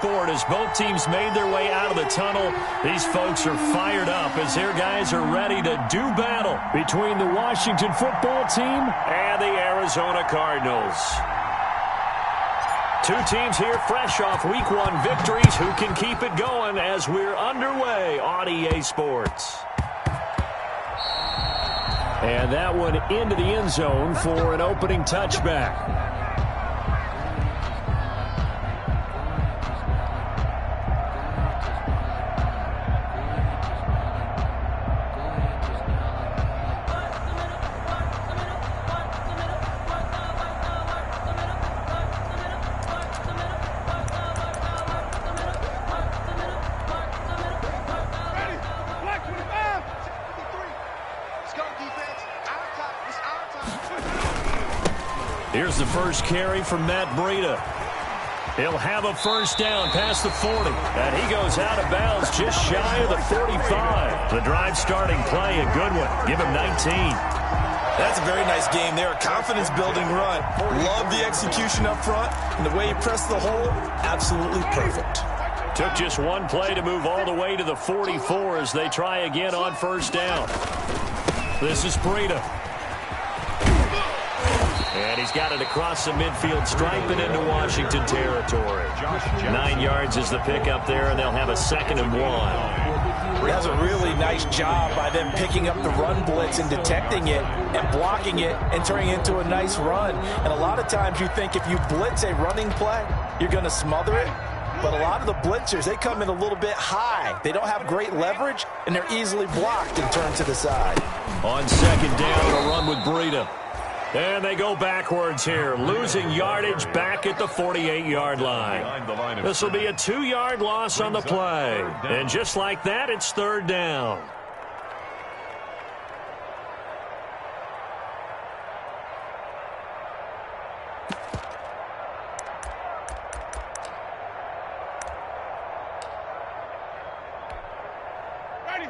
Forward as both teams made their way out of the tunnel. These folks are fired up as their guys are ready to do battle between the Washington football team and the Arizona Cardinals. Two teams here fresh off Week 1 victories. Who can keep it going as we're underway on EA Sports? And that one into the end zone for an opening touchback. Here's the first carry from Matt Breida. He'll have a first down past the 40. And he goes out of bounds just shy of the 45. The drive starting play, a good one. Give him 19. That's a very nice game there. A confidence-building run. Love the execution up front. And the way he pressed the hole, absolutely perfect. Took just one play to move all the way to the 44 as they try again on first down. This is Breida. And he's got it across the midfield stripe and into Washington territory. 9 yards is the pickup there, and they'll have a 2nd and 1. That's a really nice job by them picking up the run blitz and detecting it and blocking it and turning it into a nice run. And a lot of times you think if you blitz a running play, you're going to smother it. But a lot of the blitzers, they come in a little bit high. They don't have great leverage, and they're easily blocked and turned to the side. On 2nd down, a run with Breida. And they go backwards here, losing yardage back at the 48-yard line. This will be a 2-yard loss on the play. And just like that, it's 3rd down.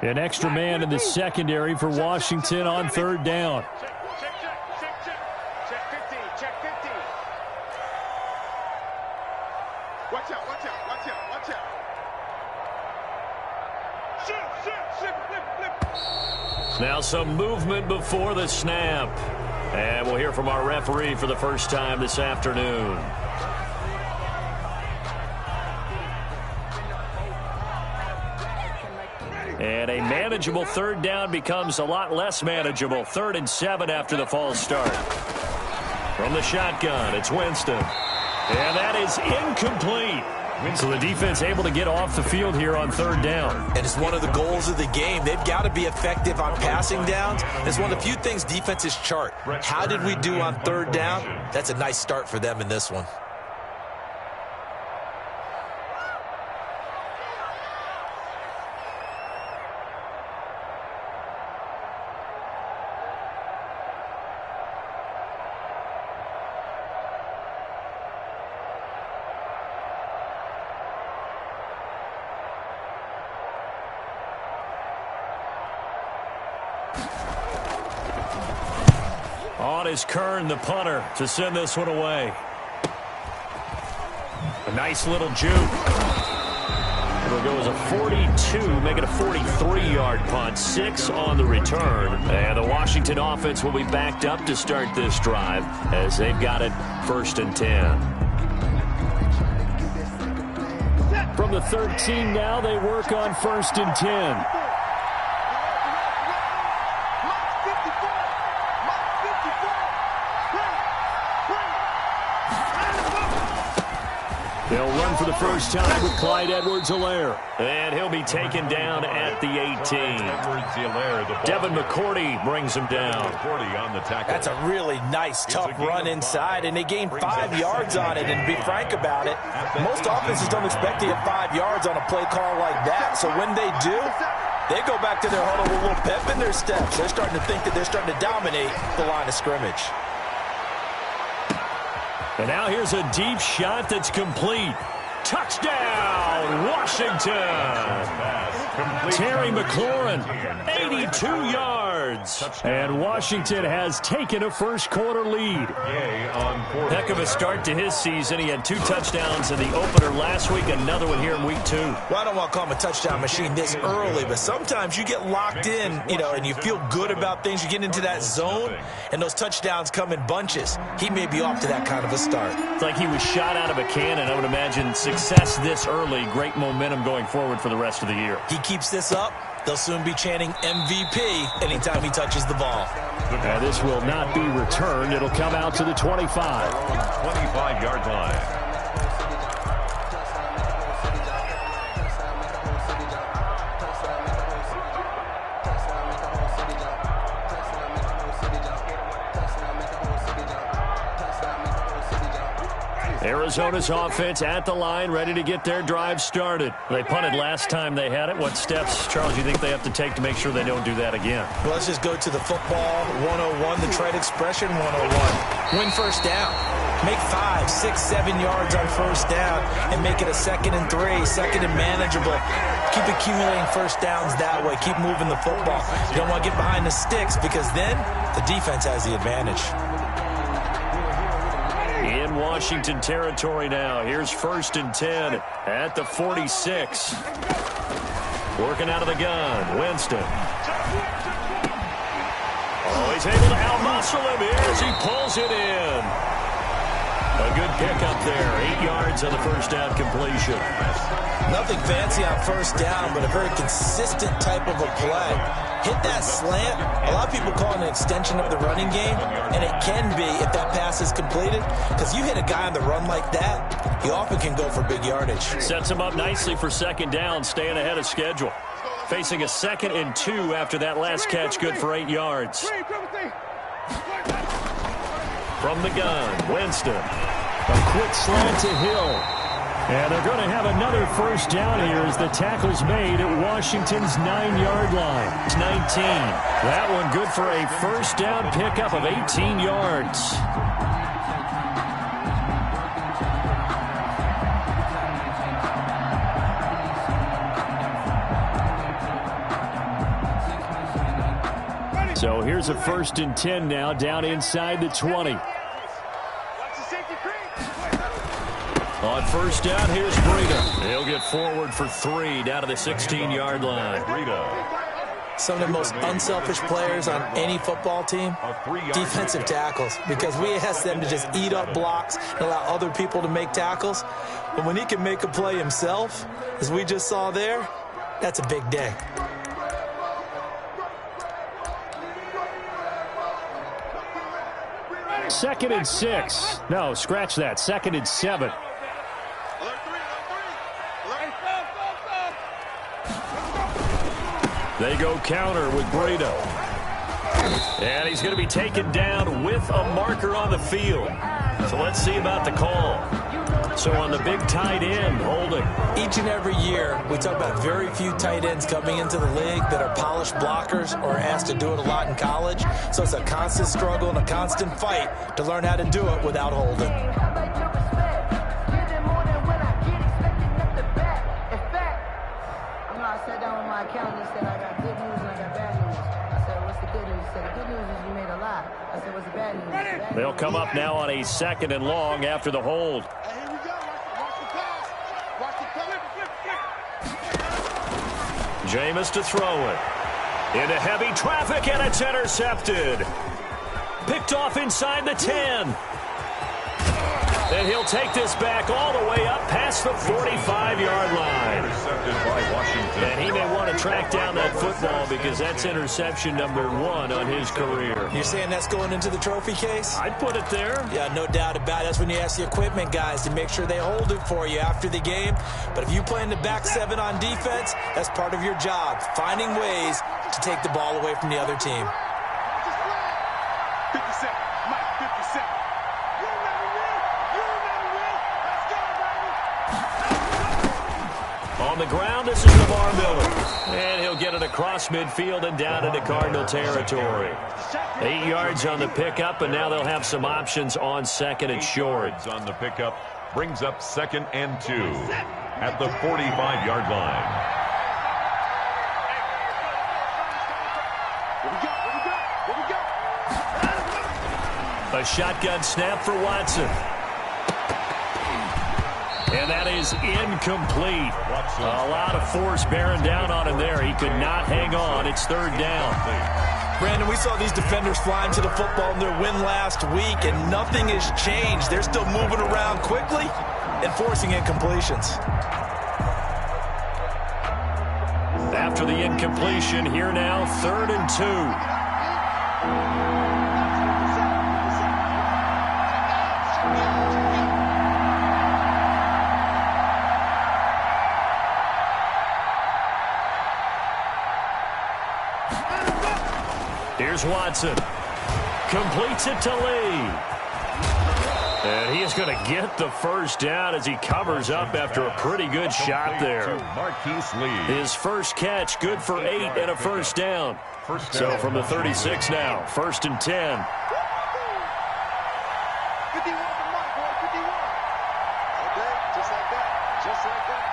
An extra man in the secondary for Washington on 3rd down. Now some movement before the snap. And we'll hear from our referee for the first time this afternoon. And a manageable 3rd down becomes a lot less manageable. 3rd and 7 after the false start. From the shotgun, it's Winston. And that is incomplete. So the defense able to get off the field here on 3rd down. And it's one of the goals of the game. They've got to be effective on passing downs. It's one of the few things defenses chart. How did we do on 3rd down? That's a nice start for them in this one. On is Kern, the punter, to send this one away. A nice little juke. It'll go as a 42, make it a 43-yard punt. 6 on the return. And the Washington offense will be backed up to start this drive as they've got it 1st and 10. From the 13 now, they work on 1st and 10. They'll run for the first time with Clyde Edwards-Helaire. And he'll be taken down at the 18. Devin McCourty brings him down. That's a really nice, tough run inside, and they gained 5 yards on it. And to be frank about it, most offenses don't expect to get 5 yards on a play call like that. So when they do, they go back to their huddle with a little pep in their steps. They're starting to think that they're starting to dominate the line of scrimmage. And now here's a deep shot that's complete. Touchdown, Washington. Terry McLaurin, 82 yards. yards. And Washington has taken a first-quarter lead. Heck of a start to his season. He had 2 touchdowns in the opener last week, another one here in week 2. Well, I don't want to call him a touchdown machine this early, but sometimes you get locked in, and you feel good about things. You get into that zone, and those touchdowns come in bunches. He may be off to that kind of a start. It's like he was shot out of a cannon. I would imagine success this early, great momentum going forward for the rest of the year. He keeps this up, they'll soon be chanting MVP anytime he touches the ball. And this will not be returned. It'll come out to the 25. 25-yard line. Arizona's offense at the line, ready to get their drive started. They punted last time they had it. What steps, Charles, do you think they have to take to make sure they don't do that again? Well, let's just go to the football 101, the trade expression 101. Win first down. Make 5, 6, 7 yards on first down and make it a 2nd and 3, second and manageable. Keep accumulating first downs that way. Keep moving the football. You don't want to get behind the sticks because then the defense has the advantage. In Washington territory now. Here's 1st and 10 at the 46. Working out of the gun. Winston. Oh, he's able to out-muscle him here as he pulls it in. A good pickup there. 8 yards on the first down completion. Nothing fancy on first down, but a very consistent type of a play. Hit that slant. A lot of people call it an extension of the running game, and it can be if that pass is completed, because you hit a guy on the run like that, he often can go for big yardage. Sets him up nicely for 2nd down, staying ahead of schedule. Facing a 2nd and 2 after that last catch, good for 8 yards. From the gun, Winston. A quick slant to Hill. And they're going to have another first down here as the tackle's made at Washington's 9-yard line. It's 19. That one good for a first down pickup of 18 yards. So here's a 1st and 10 now down inside the 20. On first down, here's Breida. He'll get forward for 3 down to the 16-yard line. Some of the most unselfish players on any football team, defensive tackles, because we ask them to just eat up blocks and allow other people to make tackles. But when he can make a play himself, as we just saw there, that's a big day. Second and 6. No, scratch that. 2nd and 7. They go counter with Breida. And he's going to be taken down with a marker on the field. So let's see about the call. So on the big tight end, holding. Each and every year, we talk about very few tight ends coming into the league that are polished blockers or asked to do it a lot in college. So it's a constant struggle and a constant fight to learn how to do it without holding. I sat down with my accountant and said, I got good news and I got bad news. I said, what's the good news? He said, the good news is you made a lot. I said, what's the bad news? They'll come up now on a 2nd and long after the hold. Here we go. Watch the pass. Watch the flip. Jameis to throw it. Into heavy traffic, and it's intercepted. Picked off inside the 10. And he'll take this back all the way up past the 45-yard line. Intercepted by Washington. And he may want to track down that football because that's interception number 1 on his career. You're saying that's going into the trophy case? I'd put it there. Yeah, no doubt about it. That's when you ask the equipment guys to make sure they hold it for you after the game. But if you play in the back 7 on defense, that's part of your job, finding ways to take the ball away from the other team. 57. Mike, 57. On the ground, this is Lamar Miller. And he'll get it across midfield and down into Cardinal territory. 8 yards on the pickup, and now they'll have some options on 2nd and short. On the pickup brings up 2nd and 2 at the 45-yard line. Here we go. A shotgun snap for Watson. And that is incomplete. A lot of force bearing down on him there. He could not hang on. It's third down. Brandon, we saw these defenders flying to the football in their win last week, and nothing has changed. They're still moving around quickly and forcing incompletions. After the incompletion, here now, 3rd and 2. Here's Watson. Completes it to Lee. And he is going to get the first down as he covers up after a pretty good shot there. His first catch, good for 8 and a first down. So from the 36 now, 1st and 10. 51 for Mike, boy, 51. Okay, just like that. Just like that.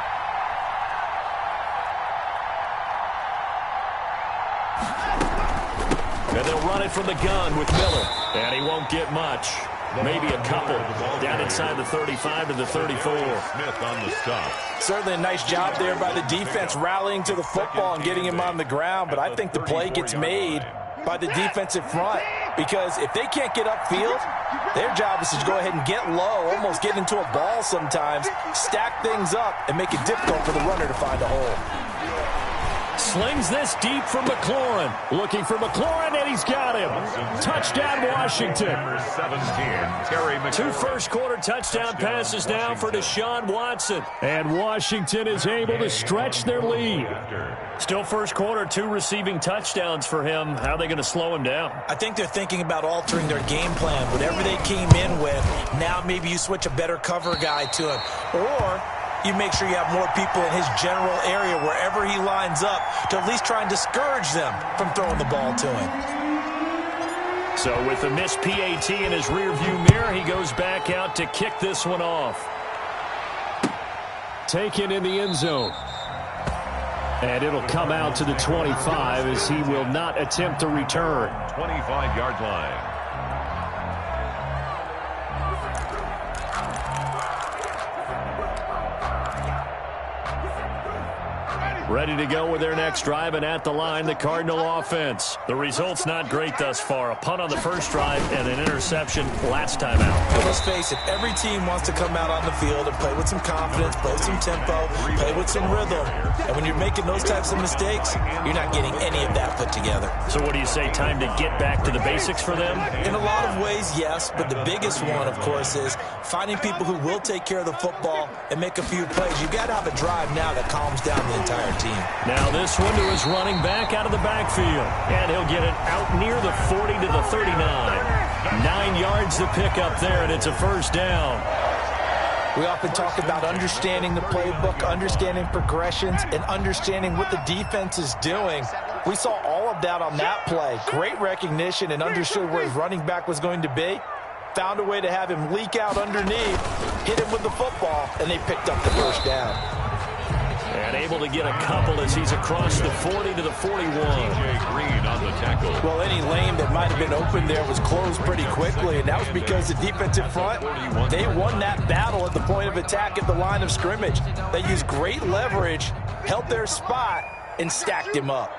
And they'll run it from the gun with Miller. And he won't get much. Maybe a couple. Down inside the 35 to the 34. Smith on the stop. Certainly a nice job there by the defense rallying to the football and getting him on the ground, but I think the play gets made by the defensive front because if they can't get upfield, their job is to go ahead and get low, almost get into a ball sometimes, stack things up, and make it difficult for the runner to find a hole. Slings this deep for McLaurin. Looking for McLaurin, and he's got him. Touchdown, Washington. Number 17, Terry McLaurin. 2 first-quarter touchdown passes now for Deshaun Watson. And Washington is able to stretch their lead. Still first quarter, 2 receiving touchdowns for him. How are they going to slow him down? I think they're thinking about altering their game plan. Whatever they came in with, now maybe you switch a better cover guy to him. Or you make sure you have more people in his general area wherever he lines up to at least try and discourage them from throwing the ball to him. So with the missed PAT in his rearview mirror, he goes back out to kick this one off. Taken in the end zone. And it'll come out to the 25 as he will not attempt to return. 25-yard line. Ready to go with their next drive, and at the line, the Cardinal offense. The result's not great thus far. A punt on the first drive and an interception last time out. Well, let's face it, every team wants to come out on the field and play with some confidence, play with some tempo, play with some rhythm. And when you're making those types of mistakes, you're not getting any of that put together. So what do you say, time to get back to the basics for them? In a lot of ways, yes, but the biggest one, of course, is finding people who will take care of the football and make a few plays. You've got to have a drive now that calms down the entire team. Now this one to his running back out of the backfield. And he'll get it out near the 40 to the 39. 9 yards to pick up there, and it's a first down. We often talk about understanding the playbook, understanding progressions, and understanding what the defense is doing. We saw all of that on that play. Great recognition and understood where his running back was going to be. Found a way to have him leak out underneath, hit him with the football, and they picked up the first down. And able to get a couple as he's across the 40 to the 41. TJ Green on the tackle. Well, any lane that might have been open there was closed pretty quickly, and that was because the defensive front, they won that battle at the point of attack at the line of scrimmage. They used great leverage, held their spot, and stacked him up.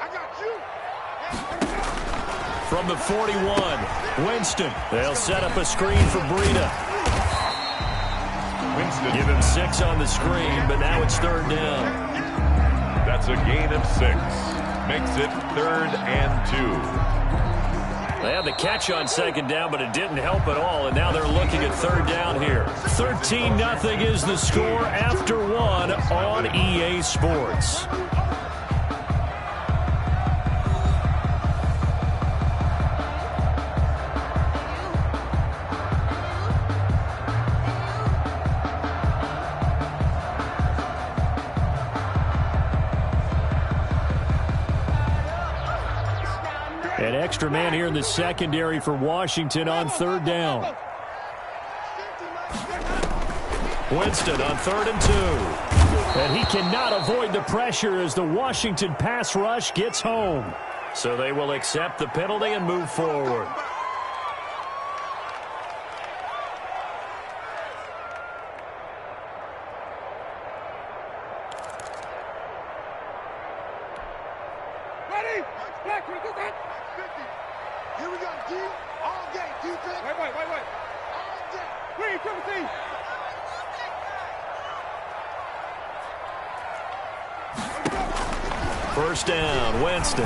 From the 41, Winston. They'll set up a screen for Breida. Winston. Give him 6 on the screen, but now it's third down. That's a gain of 6. Makes it 3rd and 2. They had the catch on second down, but it didn't help at all, and now they're looking at third down here. 13-0 is the score after 1 on EA Sports. An extra man here in the secondary for Washington on third down. Winston on 3rd and 2. And he cannot avoid the pressure as the Washington pass rush gets home. So they will accept the penalty and move forward. Here we go, D. All day, defense. Wait. All day. Wait, come see. First down, Winston.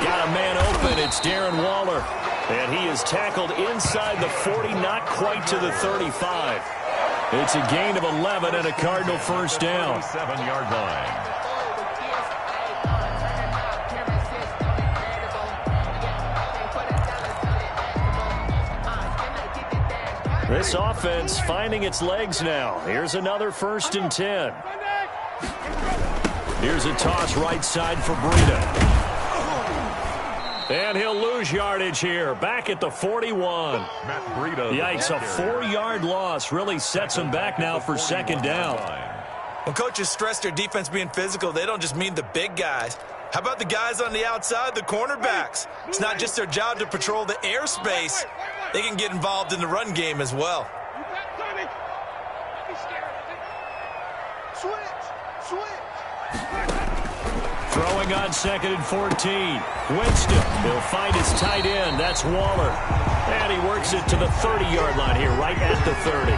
Got a man open. It's Darren Waller. And he is tackled inside the 40, not quite to the 35. It's a gain of 11 and a Cardinal first down. 7-yard line. This offense finding its legs now. Here's another 1st and 10. Here's a toss right side for Breida. And he'll lose yardage here. Back at the 41. Matt Breida. Yikes, a 4-yard loss really sets him back now for 2nd down. When coaches stress their defense being physical, they don't just mean the big guys. How about the guys on the outside, the cornerbacks? It's not just their job to patrol the airspace. They can get involved in the run game as well. Throwing on 2nd and 14. Winston, he'll find his tight end. That's Waller. And he works it to the 30-yard line here, right at the 30.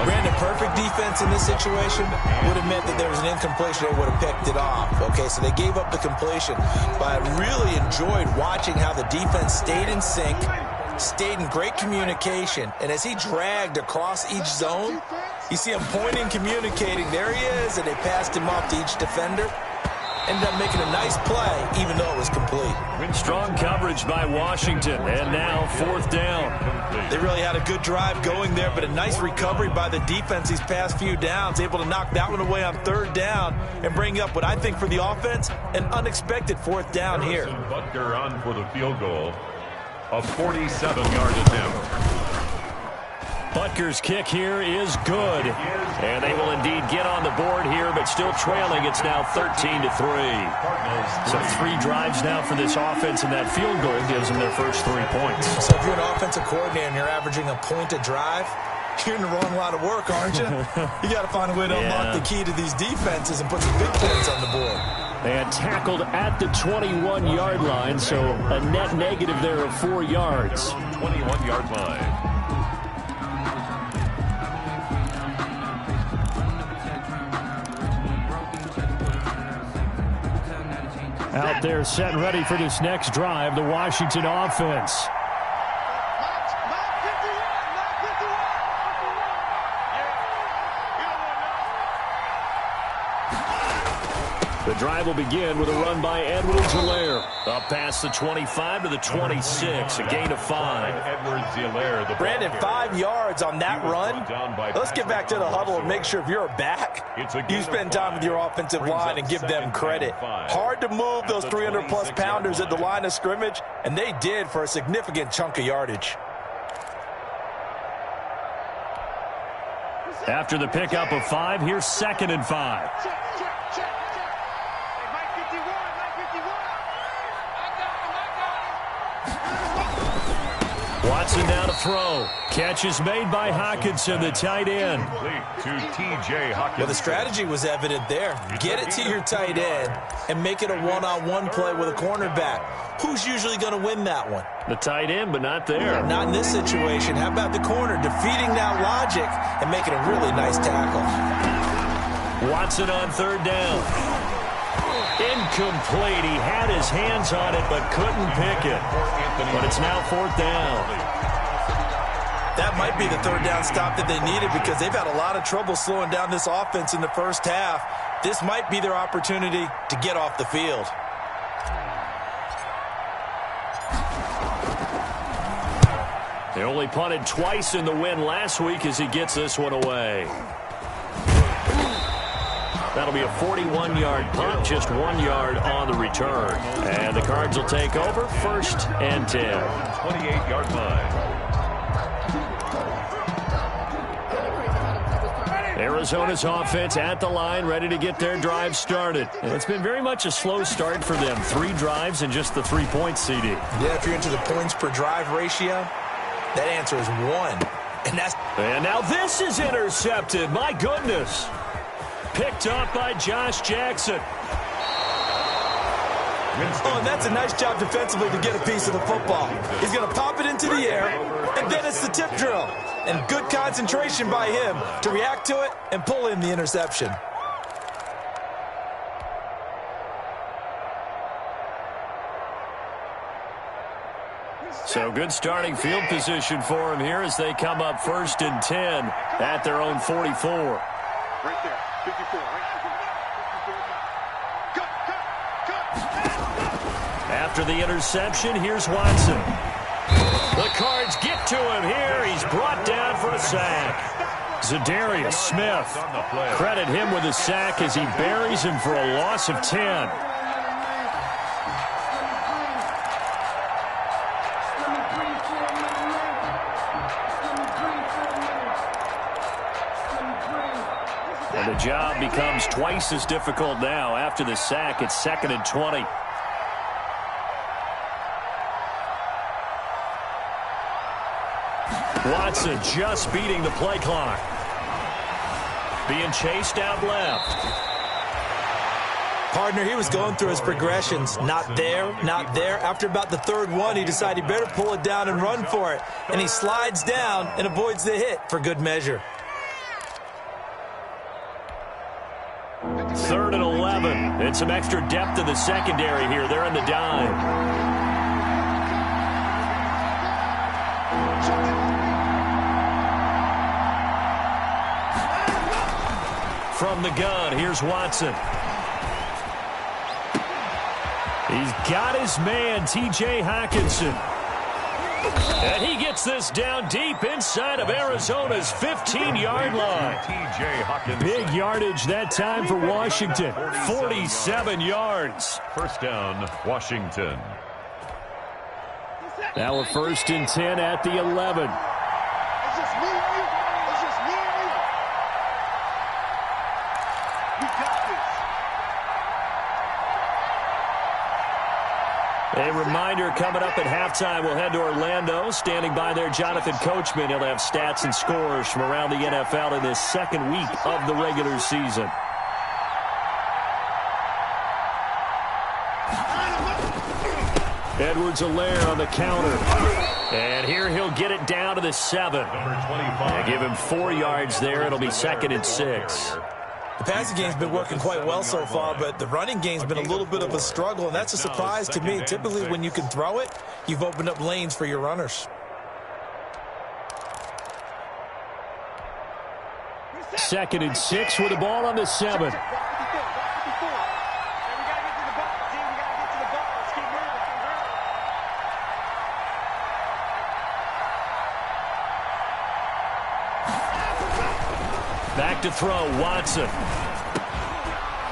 Brandon, perfect defense in this situation would have meant that there was an incompletion. They would have picked it off. Okay, so they gave up the completion. But I really enjoyed watching how the defense stayed in sync, stayed in great communication. And as he dragged across each zone, you see him pointing, communicating. There he is, and they passed him off to each defender. Ended up making a nice play, even though it was complete. Strong coverage by Washington, and now 4th down. They really had a good drive going there, but a nice recovery by the defense these past few downs, able to knock that one away on 3rd down and bring up what I think for the offense, an unexpected 4th down here. Butker on for the field goal. A 47-yard attempt. Butker's kick here is good. And they will indeed get on the board here, but still trailing. It's now 13-3. So 3 drives now for this offense, and that field goal gives them their first 3 points. So if you're an offensive coordinator and you're averaging a point a drive, you're in the wrong line of work, aren't you? You got to find a way to unlock the key to these defenses and put some big points on the board. And tackled at the 21-yard line, so a net negative there of 4 yards. 21-yard line. Out there set and ready for this next drive, the Washington offense. The drive will begin with a run by Edwards-Helaire. Up past the 25 to the 26, a gain of 5. Edwards-Helaire. Brandon, 5 yards on that run. Let's get back to the huddle and make sure if you're back, you spend time with your offensive line and give them credit. Hard to move those 300-plus pounders at the line of scrimmage, and they did for a significant chunk of yardage. After the pickup of 5, here's 2nd and 5. Watson down to throw. Catch is made by Hockenson, the tight end. To T.J. Hockenson. Well, the strategy was evident there. Get it to your tight end and make it a one-on-one play with a cornerback. Who's usually going to win that one? The tight end, but not there. Not in this situation. How about the corner defeating that logic and making a really nice tackle? Watson on 3rd down. Incomplete. He had his hands on it but couldn't pick it. But it's now 4th down. That might be the 3rd down stop that they needed because they've had a lot of trouble slowing down this offense in the first half. This might be their opportunity to get off the field. They only punted twice in the win last week as he gets this one away. That'll be a 41-yard punt, just 1 yard on the return. And the Cards will take over, 1st and 10. 28-yard line. Arizona's offense at the line, ready to get their drive started. And it's been very much a slow start for them. 3 drives and just the 3 points, CD. Yeah, if you're into the points per drive ratio, that answer is 1. And now this is intercepted. My goodness. Picked up by Josh Jackson. Oh, and that's a nice job defensively to get a piece of the football. He's going to pop it into the air, and then it's the tip drill. And good concentration by him to react to it and pull in the interception. So good starting field position for him here as they come up 1st and 10 at their own 44. Right there, 54, right? 54. Cut. After the interception, here's Watson. The Cards get to him here. He's brought down for a sack. Zadarius Smith. Credit him with a sack as he buries him for a loss of 10. And the job becomes twice as difficult now. After the sack, it's 2nd and 20. Watson just beating the play clock. Being chased out left. Partner, he was going through his progressions. Not there, not there. After about the 3rd one, he decided he better pull it down and run for it. And he slides down and avoids the hit for good measure. 3rd and 11. And some extra depth in the secondary here. They're in the dime. From the gun, here's Watson. He's got his man, T.J. Hockenson. And he gets this down deep inside of Arizona's 15-yard line. T.J. Hockenson. Big yardage that time for Washington. 47 yards. First down, Washington. Now we're 1st and 10 at the 11. It's just me and you. It's just me and you. We got this. A reminder coming up at halftime, we'll head to Orlando. Standing by there, Jonathan Coachman. He'll have stats and scores from around the NFL in this 2nd week of the regular season. Edwards-Helaire on the counter. And here he'll get it down to the 7. Number 25. Give him 4 yards there. It'll be 2nd and 6. The passing game's been working quite well so far, but the running game's been a little bit of a struggle, and that's a surprise to me. Typically, when you can throw it, you've opened up lanes for your runners. 2nd and 6 with the ball on the 7. Back to throw, Watson.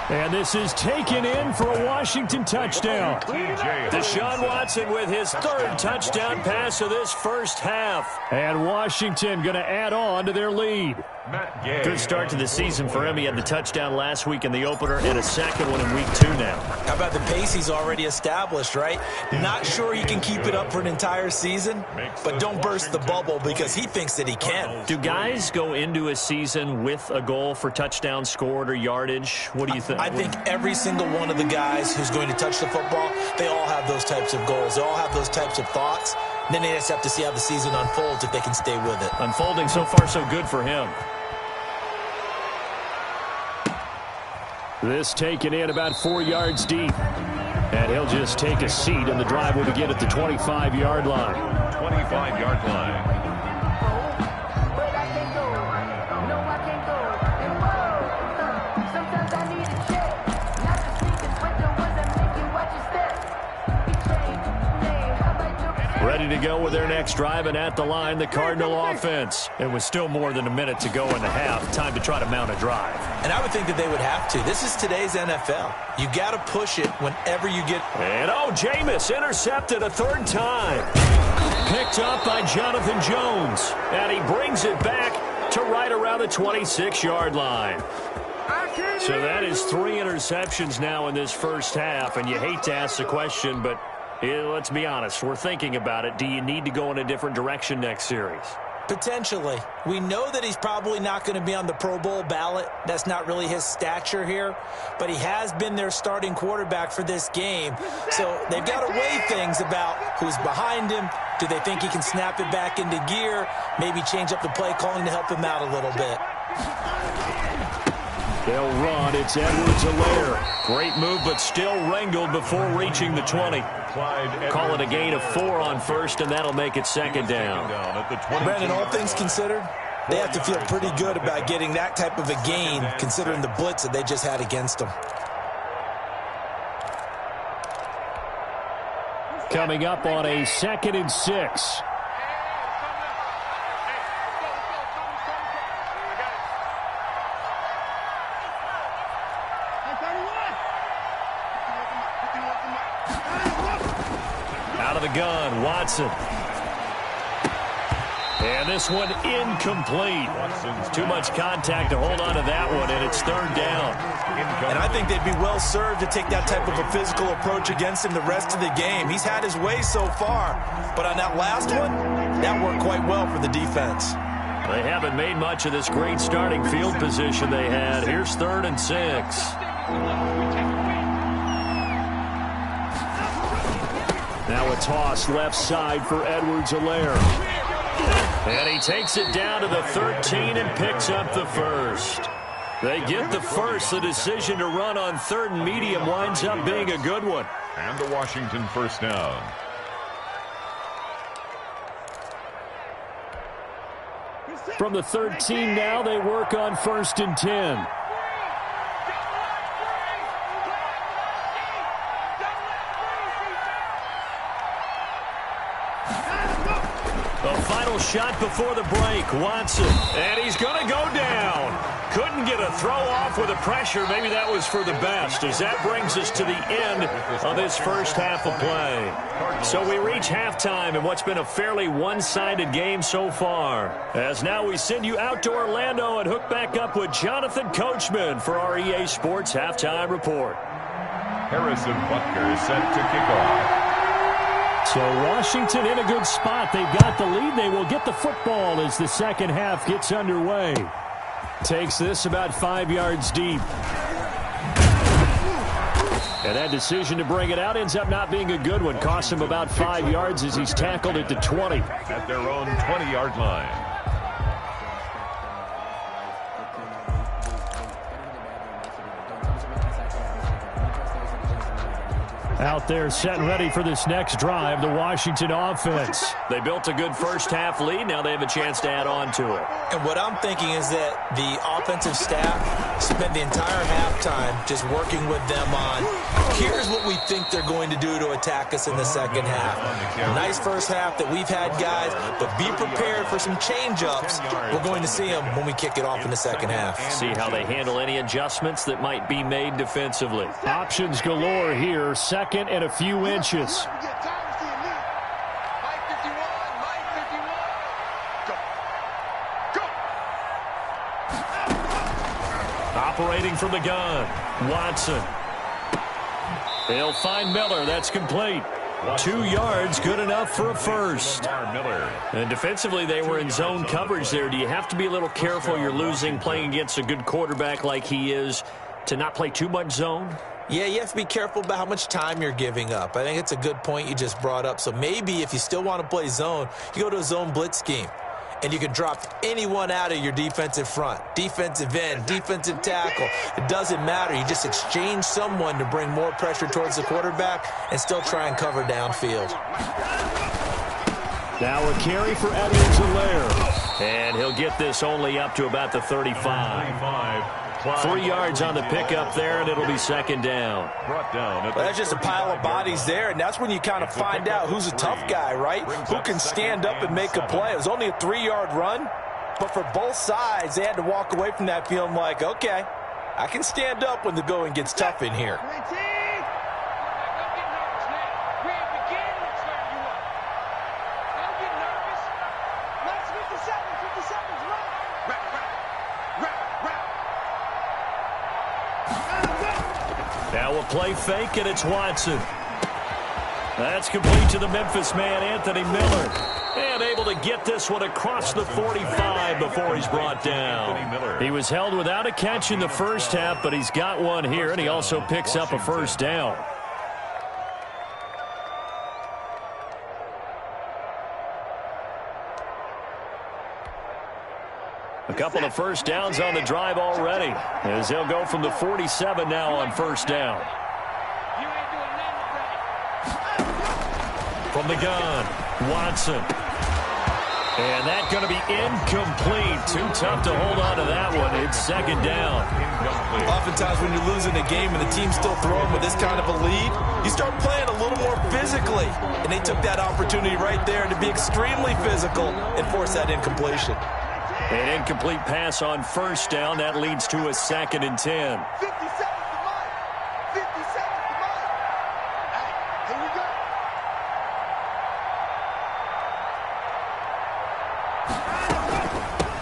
And this is taken in for a Washington touchdown. Deshaun Watson with his 3rd touchdown pass of this first half. And Washington going to add on to their lead. Good start to the season for him. He had the touchdown last week in the opener and a 2nd one in week 2 now. How about the pace he's already established, right? Not sure he can keep it up for an entire season, but don't burst the bubble because he thinks that he can. Do guys go into a season with a goal for touchdown scored or yardage? What do you think? I think every single one of the guys who's going to touch the football, they all have those types of goals. They all have those types of thoughts. Then they just have to see how the season unfolds if they can stay with it. Unfolding so far so good for him. This taken in about 4 yards deep. And he'll just take a seat, and the drive will begin at the 25-yard line. 25-yard line. But I can't go. No, I can't go. And whoa, sometimes I need a check. Not the sneakers, but the ones that make you watch your steps. Ready to go with their next drive, and at the line, the Cardinal offense. And with still more than a minute to go in the half, time to try to mount a drive. And I would think that they would have to. This is today's NFL. You got to push it whenever you get. And Jameis intercepted a 3rd time. Picked up by Jonathan Jones. And he brings it back to right around the 26-yard line. So that is 3 interceptions now in this first half. And you hate to ask the question, but let's be honest. We're thinking about it. Do you need to go in a different direction next series? Potentially. We know that he's probably not going to be on the Pro Bowl ballot. That's not really his stature here. But he has been their starting quarterback for this game. So they've got to weigh things about who's behind him. Do they think he can snap it back into gear? Maybe change up the play calling to help him out a little bit. They'll run. It's Edwards-Helaire. Great move, but still wrangled before reaching the 20. Call it a gain of 4 on first, and that'll make it second down. Brandon, all things considered, they have to feel pretty good about getting that type of a gain, considering the blitz that they just had against them. Coming up on a 2nd and 6. Out of the gun, Watson. And this one incomplete. Too much contact to hold on to that one, and it's 3rd down. And I think they'd be well served to take that type of a physical approach against him the rest of the game. He's had his way so far, but on that last one, that worked quite well for the defense. They haven't made much of this great starting field position they had. Here's 3rd and 6. Now a toss left side for Edwards-Helaire. And he takes it down to the 13 and picks up the first. They get the first. The decision to run on 3rd and medium winds up being a good one. And the Washington first down. From the 13 now, they work on 1st and 10. The final shot before the break, Watson. And he's going to go down. Couldn't get a throw off with the pressure. Maybe that was for the best, as that brings us to the end of this first half of play. So we reach halftime in what's been a fairly one-sided game so far. As now we send you out to Orlando and hook back up with Jonathan Coachman for our EA Sports Halftime Report. Harrison Butker is set to kick off. So Washington in a good spot. They've got the lead. They will get the football as the second half gets underway. Takes this about 5 yards deep. And that decision to bring it out ends up not being a good one. Costs him about 5 yards as he's tackled at the 20. At their own 20-yard line. Out there set and ready for this next drive, the Washington offense. They built a good first half lead. Now they have a chance to add on to it. And what I'm thinking is that the offensive staff spent the entire halftime just working with them on, here's what we think they're going to do to attack us in the second half. Nice first half that we've had, guys, but be prepared for some change-ups. We're going to see them when we kick it off in the second half. See how they handle any adjustments that might be made defensively. Options galore here. Second and a few inches. Operating from the gun, Watson. They'll find Miller. That's complete. 2 yards, good enough for a first. And defensively, they were in zone coverage there. Do you have to be a little careful? You're losing playing against a good quarterback like he is to not play too much zone? Yeah, you have to be careful about how much time you're giving up. I think it's a good point you just brought up. So maybe if you still want to play zone, you go to a zone blitz scheme. And you can drop anyone out of your defensive front, defensive end, defensive tackle. It doesn't matter. You just exchange someone to bring more pressure towards the quarterback and still try and cover downfield. Now a carry for Edwards-Helaire. And he'll get this only up to about the 35. 3 yards on the pickup there, and it'll be second down. Well, that's just a pile of bodies there, and that's when you kind of find out who's a tough guy, right? Who can stand up and make a play. It was only a 3-yard run, but for both sides, they had to walk away from that feeling like, okay, I can stand up when the going gets tough in here. Now a play fake, and it's Watson. That's complete to the Memphis man, Anthony Miller. And able to get this one across the 45 before he's brought down. He was held without a catch in the first half, but he's got one here, and he also picks up a first down. A couple of first downs on the drive already, as they'll go from the 47 now on first down. From the gun, Watson. And that's going to be incomplete. Too tough to hold on to that one. It's second down. Oftentimes when you're losing a game and the team's still throwing with this kind of a lead, you start playing a little more physically. And they took that opportunity right there to be extremely physical and force that incompletion. An incomplete pass on first down. That leads to a 2nd and 10. 50 seconds to Mike. 50 seconds to Mike. Hey, here we go.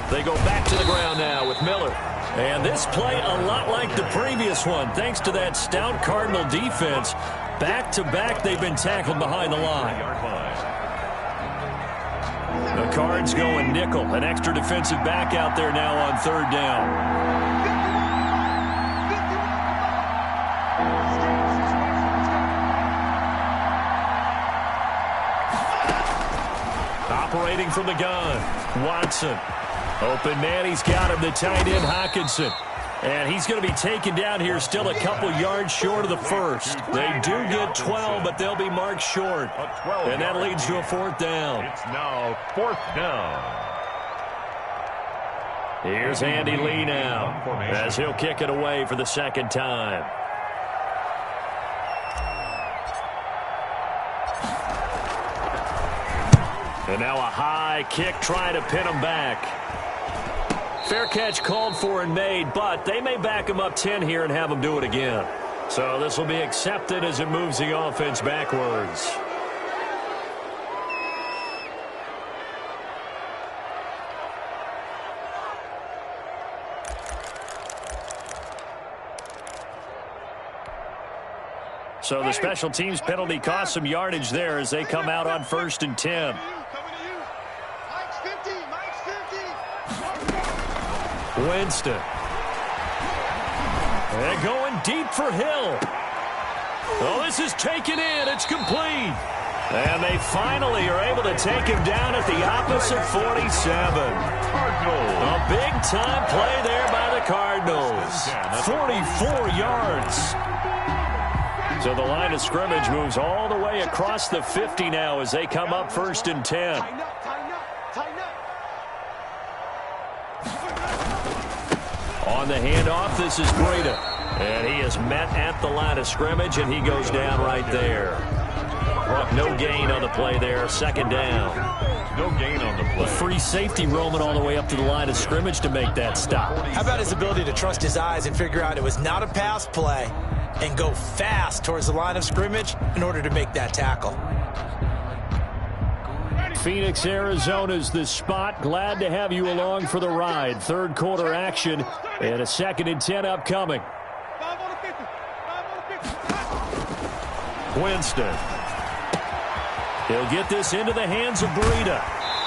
They go back to the ground now with Miller. And this play a lot like the previous one, thanks to that stout Cardinal defense. Back-to-back, they've been tackled behind the line. The Cards going nickel. An extra defensive back out there now on third down. Operating from the gun, Watson. Open man, he's got him, the tight end, Hockenson. And he's going to be taken down here, still a couple yards short of the first. They do get 12, but they'll be marked short. And that leads to a 4th down. It's now 4th down. Here's Andy Lee now, as he'll kick it away for the second time. And now a high kick trying to pin him back. Fair catch called for and made, but they may back him up 10 here and have him do it again. So this will be accepted as it moves the offense backwards. So the special teams penalty cost some yardage there as they come out on 1st and 10. Winston. And going deep for Hill. Oh, this is taken in. It's complete. And they finally are able to take him down at the opposite 47. A big-time play there by the Cardinals. 44 yards. So the line of scrimmage moves all the way across the 50 now as they come up 1st and 10. On the handoff, this is Breida. And he is met at the line of scrimmage, and he goes down right there. No gain on the play there, 2nd down. No gain on the play. A free safety roaming all the way up to the line of scrimmage to make that stop. How about his ability to trust his eyes and figure out it was not a pass play and go fast towards the line of scrimmage in order to make that tackle? Phoenix, Arizona's the spot. Glad to have you along for the ride. Third quarter action and a 2nd and 10 upcoming. Winston. He'll get this into the hands of Breida.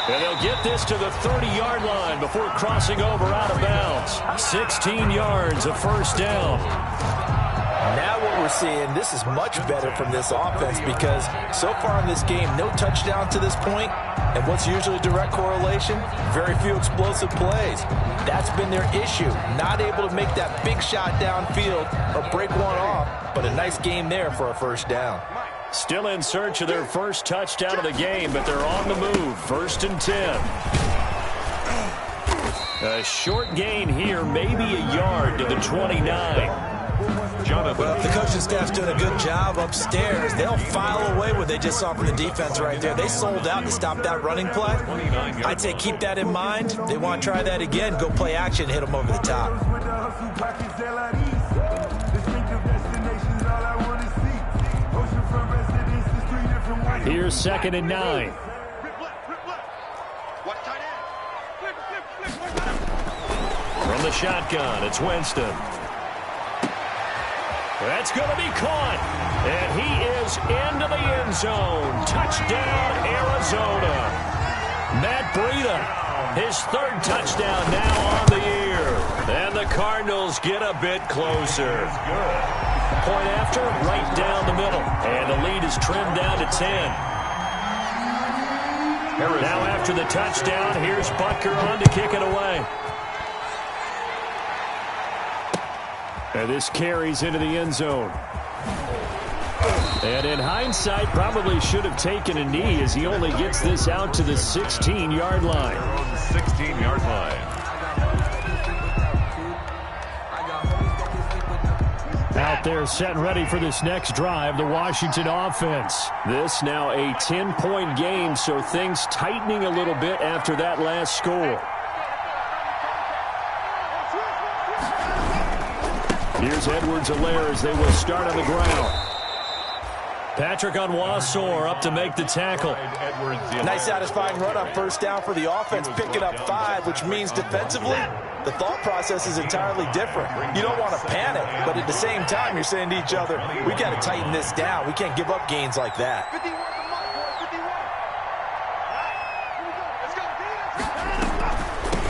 And they'll get this to the 30-yard line before crossing over out of bounds. 16 yards, a first down. Now what we're seeing, this is much better from this offense because so far in this game, no touchdown to this point, and what's usually a direct correlation? Very few explosive plays. That's been their issue, not able to make that big shot downfield or break one off, but a nice game there for a first down. Still in search of their first touchdown of the game, but they're on the move. 1st and 10. A short gain here, maybe a yard to the 29. Well, if the coaching staff's doing a good job upstairs, they'll file away what they just saw from the defense right there. They sold out to stop that running play. I'd say keep that in mind. They want to try that again. Go play action, hit them over the top. Here's 2nd and 9. From the shotgun, it's Winston. That's going to be caught. And he is into the end zone. Touchdown, Arizona. Matt Breida, his third touchdown now on the year. And the Cardinals get a bit closer. Point after, right down the middle. And the lead is trimmed down to 10. Now after the touchdown, here's Butker on to kick it away. And this carries into the end zone. And in hindsight, probably should have taken a knee as he only gets this out to the 16-yard line. 16-yard line. Out there set and ready for this next drive, the Washington offense. This now a 10-point game, so things tightening a little bit after that last score. Here's Edwards-Helaire as they will start on the ground. Patrick Onwuasor up to make the tackle. Nice satisfying run on first down for the offense, picking up 5, which means defensively, the thought process is entirely different. You don't want to panic, but at the same time, you're saying to each other, we got to tighten this down. We can't give up gains like that.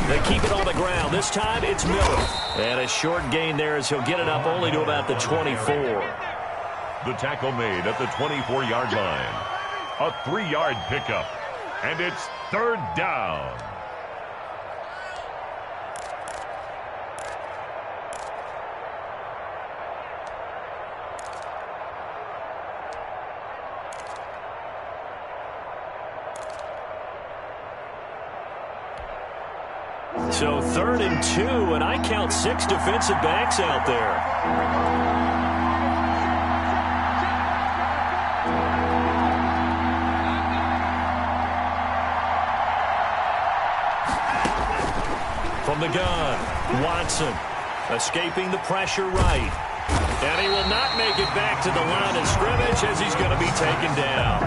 They keep it on the ground. This time it's Miller. And a short gain there as he'll get it up only to about the 24. The tackle made at the 24-yard line. A 3-yard pickup. And it's third down. So 3rd and 2, and I count 6 defensive backs out there. From the gun, Watson escaping the pressure right. And he will not make it back to the line of scrimmage as he's going to be taken down.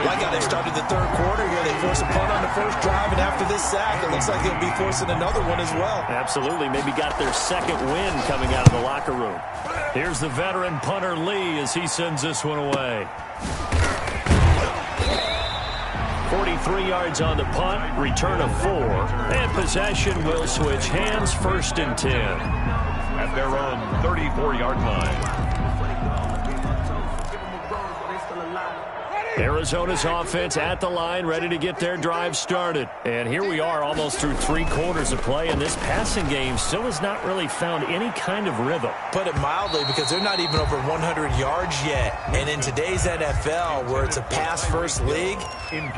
Like how they started the third quarter here. They forced a punt on the first drive, and after this sack, it looks like they'll be forcing another one as well. Absolutely. Maybe got their second win coming out of the locker room. Here's the veteran punter Lee as he sends this one away. 43 yards on the punt, return of 4, and possession will switch hands, 1st and 10. At their own 34-yard line. Arizona's offense at the line, ready to get their drive started. And here we are almost through 3 quarters of play, and this passing game still has not really found any kind of rhythm. Put it mildly, because they're not even over 100 yards yet. And in today's NFL, where it's a pass-first league,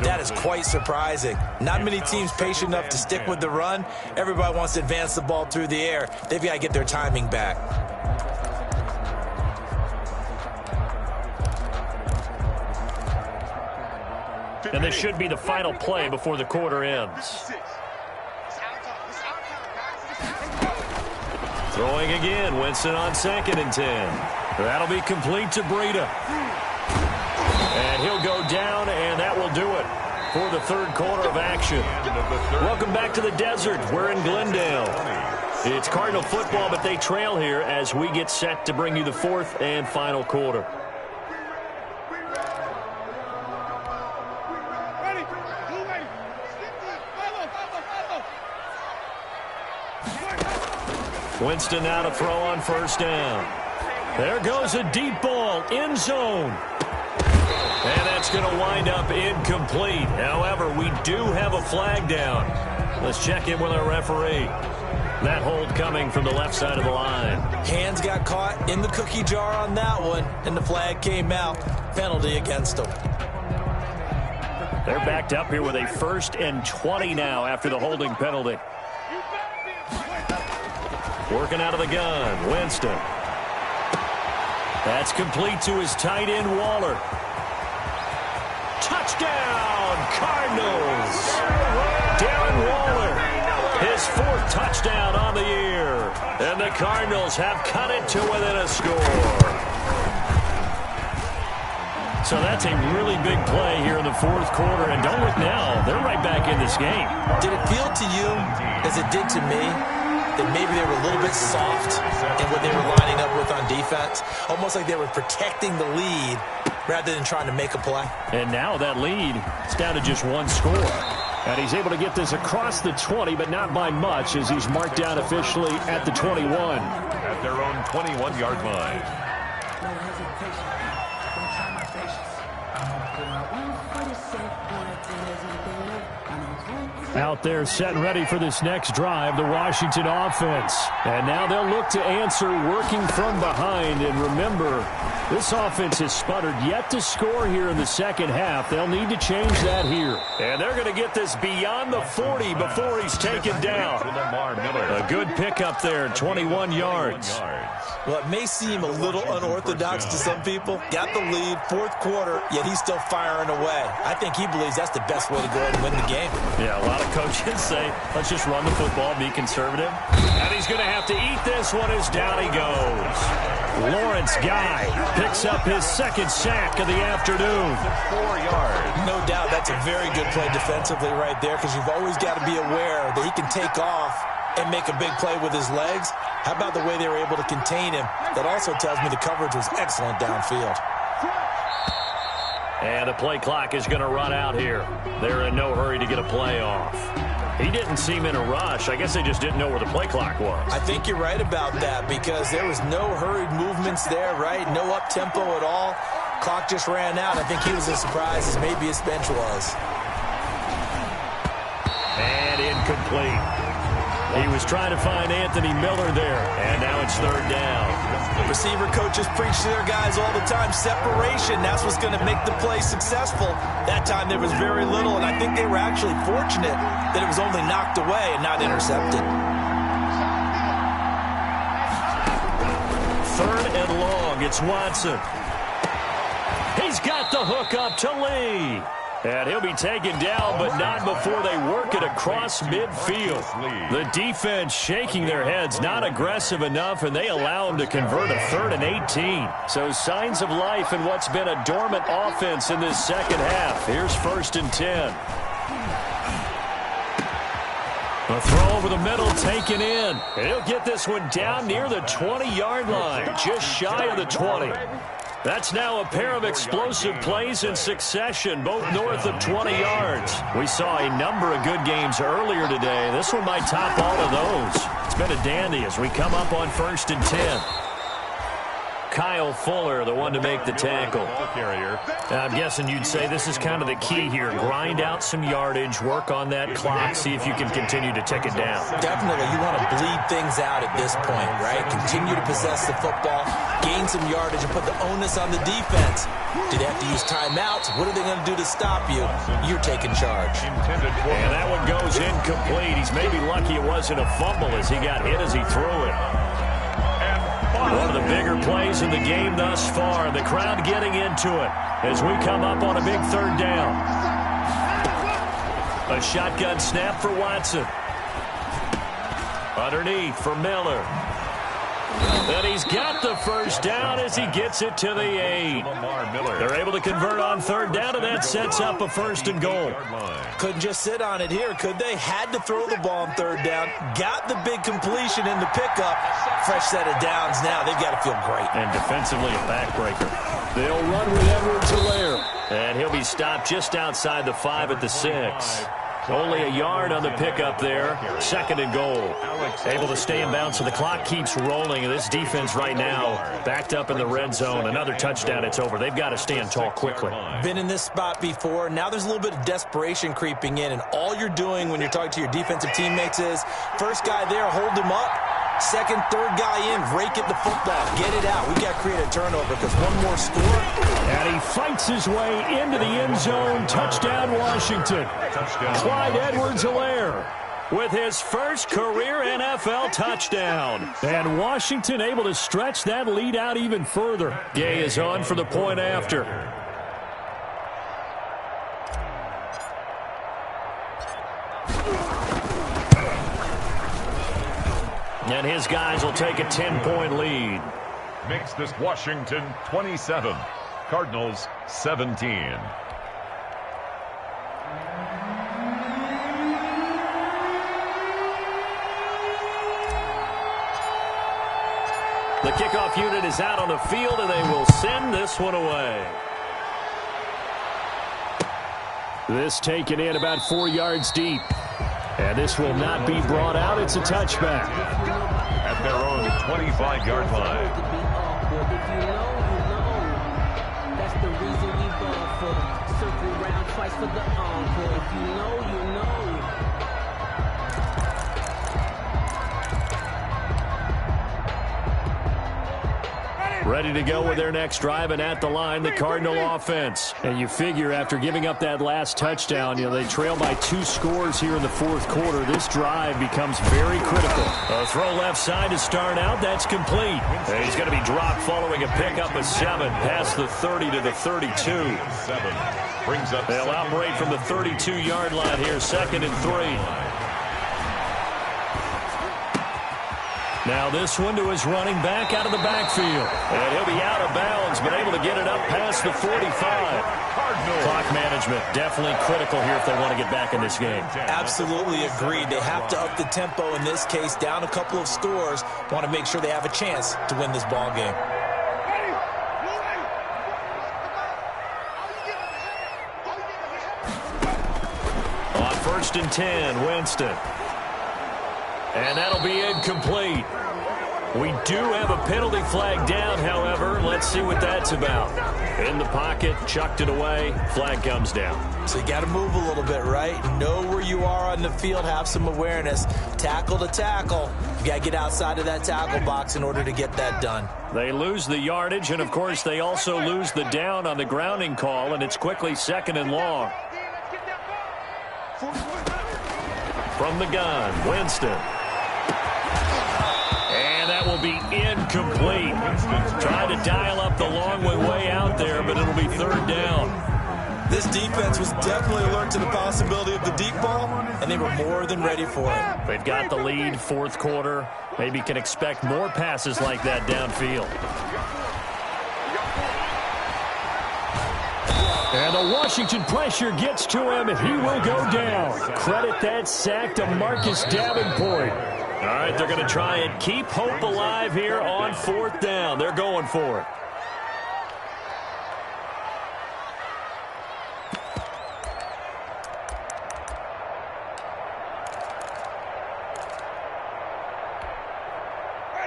that is quite surprising. Not many teams patient enough to stick with the run. Everybody wants to advance the ball through the air. They've got to get their timing back. And this should be the final play before the quarter ends. Throwing again, Winston on 2nd and 10. That'll be complete to Breida. And he'll go down, and that will do it for the 3rd quarter of action. Welcome back to the desert. We're in Glendale. It's Cardinal football, but they trail here as we get set to bring you the 4th and final quarter. Winston now to throw on 1st down. There goes a deep ball, end zone. And that's going to wind up incomplete. However, we do have a flag down. Let's check in with our referee. That hold coming from the left side of the line. Hands got caught in the cookie jar on that one, and the flag came out. Penalty against them. They're backed up here with a 1st and 20 now after the holding penalty. Working out of the gun, Winston. That's complete to his tight end, Waller. Touchdown, Cardinals! Darren Waller, his 4th touchdown on the year. And the Cardinals have cut it to within a score. So that's a really big play here in the 4th quarter. And don't look now, they're right back in this game. Did it feel to you, as it did to me, that maybe they were a little bit soft in what they were lining up with on defense? Almost like they were protecting the lead rather than trying to make a play. And now that lead is down to just 1 score. And he's able to get this across the 20, but not by much, as he's marked down officially at the 21. At their own 21-yard line. Out there set and ready for this next drive, the Washington offense. And now they'll look to answer working from behind. And remember, this offense has sputtered yet to score here in the second half. They'll need to change that here. And they're going to get this beyond the 40 before he's taken down. A good pickup there, 21 yards. Well, it may seem a little unorthodox to some people. Got the lead, fourth quarter, yet he's still firing away. I think he believes that's the best way to go ahead and win the game. Yeah, a lot of coaches say, let's just run the football, be conservative. And he's going to have to eat this one as down he goes. Lawrence Guy picks up his second sack of the afternoon. 4 yards. No doubt that's a very good play defensively right there, because you've always got to be aware that he can take off and make a big play with his legs. How about the way they were able to contain him? That also tells me the coverage was excellent downfield. And the play clock is going to run out here. They're in no hurry to get a play off. He didn't seem in a rush. I guess they just didn't know where the play clock was. I think you're right about that, because there was no hurried movements there, right? No up-tempo at all. Clock just ran out. I think he was as surprised as maybe his bench was. And incomplete. He was trying to find Anthony Miller there, and now it's third down. Receiver coaches preach to their guys all the time. Separation, that's what's going to make the play successful. That time there was very little, and I think they were actually fortunate that it was only knocked away and not intercepted. Third and long, it's Watson. He's got the hook up to Lee. And he'll be taken down, but not before they work it across midfield. The defense shaking their heads, not aggressive enough, and they allow him to convert a 3rd and 18. So signs of life in what's been a dormant offense in this second half. Here's 1st and 10. A throw over the middle taken in. And he'll get this one down near the 20-yard line, just shy of the 20. That's now a pair of explosive plays in succession, both north of 20 yards. We saw a number of good games earlier today. This one might top all of those. It's been a dandy as we come up on 1st and 10. Kyle Fuller, the one to make the tackle. I'm guessing you'd say this is kind of the key here. Grind out some yardage, work on that clock, see if you can continue to take it down. Definitely. You want to bleed things out at this point, right? Continue to possess the football, gain some yardage, and put the onus on the defense. Do they have to use timeouts? What are they going to do to stop you? You're taking charge. And that one goes incomplete. He's maybe lucky it wasn't a fumble as he got hit as he threw it. One of the bigger plays in the game thus far. The crowd getting into it as we come up on a big 3rd down. A shotgun snap for Watson. Underneath for Miller. And he's got the first down as he gets it to the 8. They're able to convert on 3rd down, and that sets up a 1st and goal. Couldn't just sit on it here, could they? Had to throw the ball on 3rd down. Got the big completion in the pickup. Fresh set of downs now. They've got to feel great. And defensively, a backbreaker. They'll run with Edwards-Helaire. And he'll be stopped just outside the 5 at the 6. Only a yard on the pickup there. 2nd and goal. Able to stay in bounds, so the clock keeps rolling. And this defense right now backed up in the red zone. Another touchdown, it's over. They've got to stand tall quickly. Been in this spot before. Now there's a little bit of desperation creeping in. And all you're doing when you're talking to your defensive teammates is, first guy there, hold him up. Second, third guy in, rake at the football. Get it out. We've got to create a turnover because one more score. And he fights his way into the end zone. Touchdown, Washington. Clyde Edwards-Helaire with his first career NFL touchdown. And Washington able to stretch that lead out even further. Gay is on for the point after. And his guys will take a 10-point lead. Makes this Washington 27, Cardinals 17. The kickoff unit is out on the field, and they will send this one away. This taken in about 4 yards deep. And this will not be brought out. It's a touchback. At their own 25-yard line. That's the reason we ball for. Circle round twice for the encore. If you know, you know. Ready to go with their next drive, and at the line, the Cardinal offense. And you figure after giving up that last touchdown, they trail by 2 scores here in the fourth quarter. This drive becomes very critical. A throw left side to start out. That's complete. And he's going to be dropped following a pickup of 7 past the 30 to the 32. 7 brings up. They'll operate from the 32-yard line here, 2nd and 3. Now this one to his running back out of the backfield. And he'll be out of bounds, but able to get it up past the 45. Clock management definitely critical here if they want to get back in this game. Absolutely agreed. They have to up the tempo in this case, down a couple of scores. Want to make sure they have a chance to win this ball game. On 1st and 10, Winston. And that'll be incomplete. We do have a penalty flag down, however. Let's see what that's about. In the pocket, chucked it away. Flag comes down. So you got to move a little bit, right? Know where you are on the field. Have some awareness. Tackle to tackle. You got to get outside of that tackle box in order to get that done. They lose the yardage, and, of course, they also lose the down on the grounding call, and it's quickly 2nd and long. From the gun, Winston. That will be incomplete. Trying to dial up the long way out there, but it'll be 3rd down. This defense was definitely alert to the possibility of the deep ball, and they were more than ready for it. They've got the lead, 4th quarter. Maybe can expect more passes like that downfield. And the Washington pressure gets to him, and he will go down. Credit that sack to Marcus Davenport. All right, they're going to try and keep hope alive here on 4th down. They're going for it.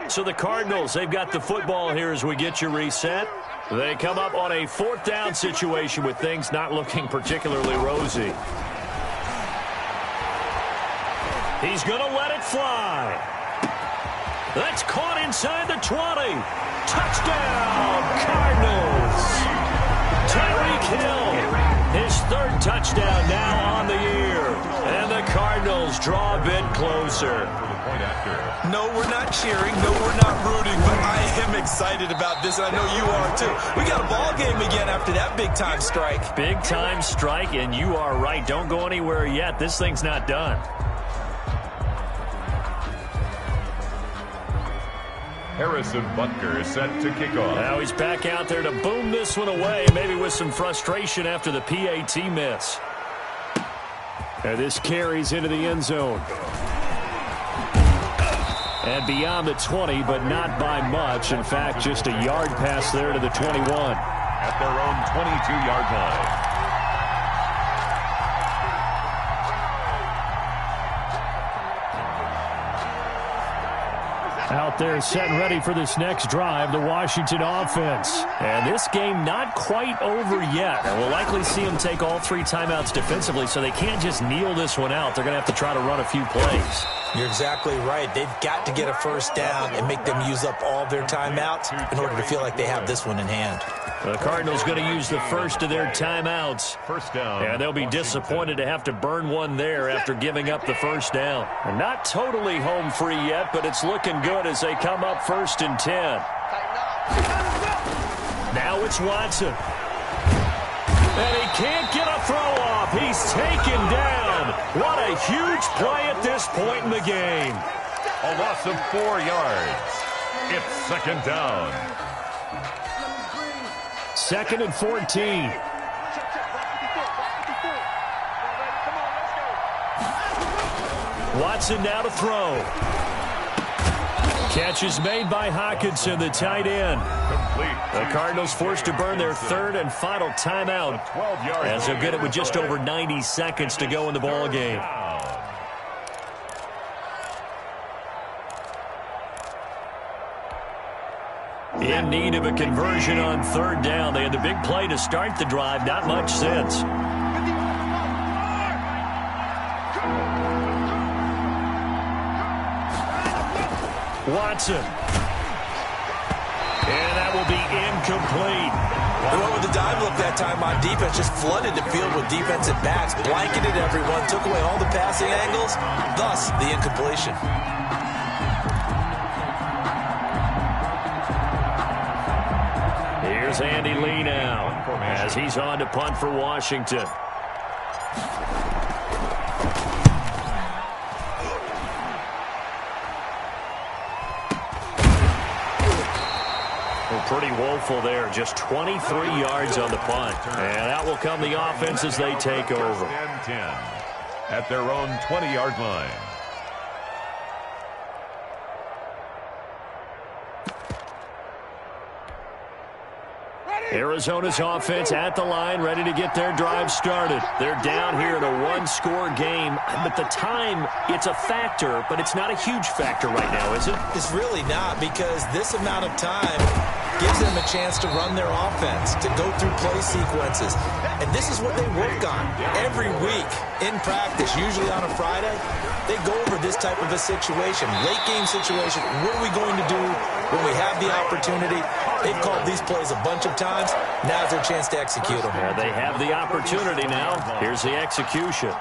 So the Cardinals, they've got the football here as we get you reset. They come up on a 4th down situation with things not looking particularly rosy. He's going to let it fly. That's caught inside the 20. Touchdown, Cardinals. Tyreek Hill, his 3rd touchdown now on the year. And the Cardinals draw a bit closer. No, we're not cheering. No, we're not rooting. But I am excited about this, and I know you are too. We got a ball game again after that big-time strike. Big-time strike, and you are right. Don't go anywhere yet. This thing's not done. Harrison Butker is set to kick off. Now he's back out there to boom this one away, maybe with some frustration after the PAT miss. And this carries into the end zone. And beyond the 20, but not by much. In fact, just a yard pass there to the 21. At their own 22-yard line. Out there set and ready for this next drive, the Washington offense. And this game not quite over yet. And we'll likely see them take all 3 timeouts defensively, so they can't just kneel this one out. They're going to have to try to run a few plays. You're exactly right. They've got to get a 1st down and make them use up all their timeouts in order to feel like they have this one in hand. The Cardinals going to use the first of their timeouts. 1st down. And they'll be disappointed to have to burn one there after giving up the 1st down. And not totally home free yet, but it's looking good as they come up 1st and 10. Now it's Watson. And he can't get a throw off. He's taken down. What a huge play at this point in the game. A loss of 4 yards. It's 2nd down. 2nd and 14. Watson now to throw. Catch is made by Hawkinson, the tight end. The Cardinals forced to burn their third and final timeout as they'll get it with just over 90 seconds to go in the ball game. In need of a conversion on third down. They had the big play to start the drive. Not much since. Watson. And that will be incomplete. They went with the dive look that time on defense. Just flooded the field with defensive backs. Blanketed everyone. Took away all the passing angles. Thus, the incompletion. Here's Andy Lee now as he's on to punt for Washington. Pretty woeful there. Just 23 yards on the punt. And that will come the offense as they take over. 10 at their own 20-yard line. Arizona's offense at the line, ready to get their drive started. They're down here in a one-score game, but the time, it's a factor, but it's not a huge factor right now, is it? It's really not, because this amount of time gives them a chance to run their offense, to go through play sequences. And this is what they work on every week in practice, usually on a Friday. They go over this type of a situation, late game situation. What are we going to do when we have the opportunity? They've called these plays a bunch of times. Now's their chance to execute them. Yeah, they have the opportunity now. Here's the execution.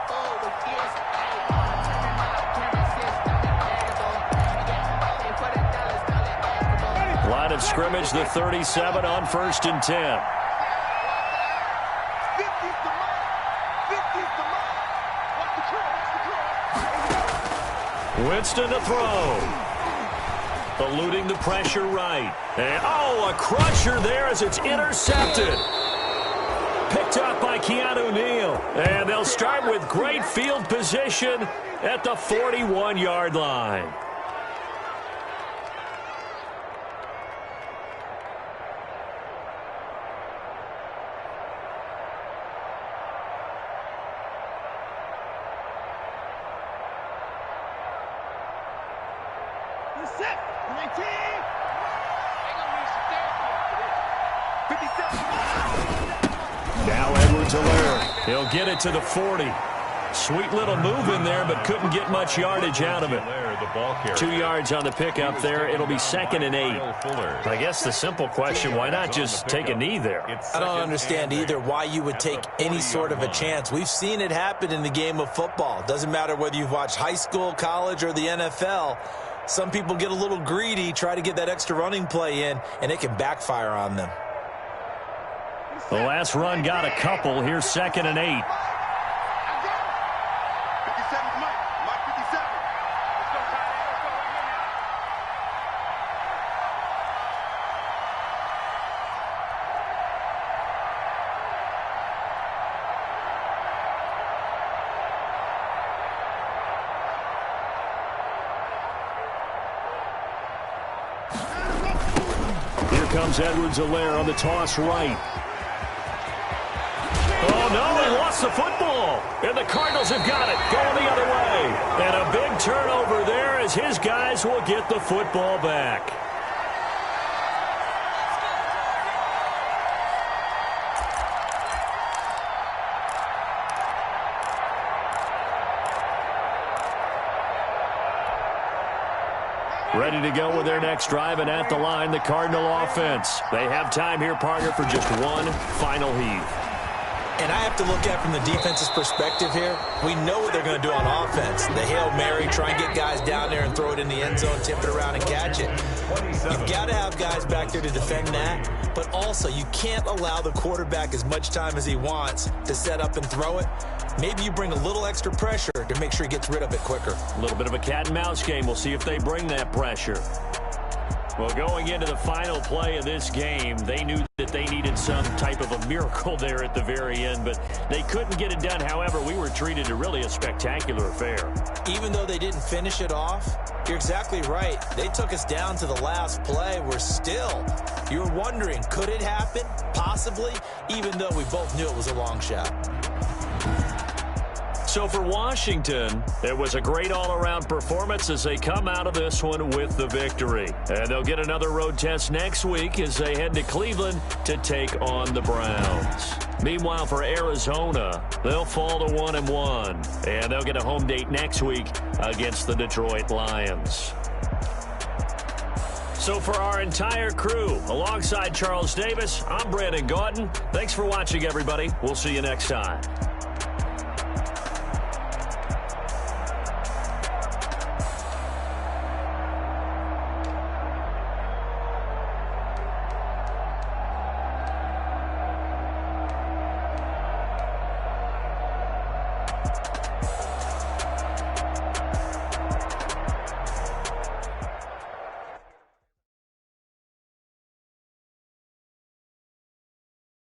Line of scrimmage, the 37 on 1st and 10. Winston to throw. Eluding the pressure right. And, a crusher there as it's intercepted. Picked up by Keanu Neal. And they'll start with great field position at the 41-yard line. He'll get it to the 40. Sweet little move in there, but couldn't get much yardage out of it. 2 yards on the pickup there. It'll be 2nd and 8. I guess the simple question, why not just take a knee there? I don't understand either why you would take any sort of a chance. We've seen it happen in the game of football. Doesn't matter whether you've watched high school, college, or the NFL. Some people get a little greedy, try to get that extra running play in, and it can backfire on them. The last run got a couple. Here's 2nd and 8. Here comes Edwards-Helaire on the toss right. Oh, no, he lost the football. And the Cardinals have got it, going the other way. And a big turnover there as his guys will get the football back. Ready to go with their next drive, and at the line, the Cardinal offense. They have time here, partner, for just one final heave. And I have to look at it from the defense's perspective here. We know what they're going to do on offense. The Hail Mary, try and get guys down there and throw it in the end zone, tip it around and catch it. You've got to have guys back there to defend that. But also, you can't allow the quarterback as much time as he wants to set up and throw it. Maybe you bring a little extra pressure to make sure he gets rid of it quicker. A little bit of a cat and mouse game. We'll see if they bring that pressure. Well, going into the final play of this game, they knew that they needed some type of a miracle there at the very end, but they couldn't get it done. However, we were treated to really a spectacular affair. Even though they didn't finish it off, you're exactly right. They took us down to the last play. You're wondering, could it happen? Possibly, even though we both knew it was a long shot. So for Washington, it was a great all-around performance as they come out of this one with the victory. And they'll get another road test next week as they head to Cleveland to take on the Browns. Meanwhile, for Arizona, they'll fall to 1-1, and they'll get a home date next week against the Detroit Lions. So for our entire crew, alongside Charles Davis, I'm Brandon Gaudin. Thanks for watching, everybody. We'll see you next time.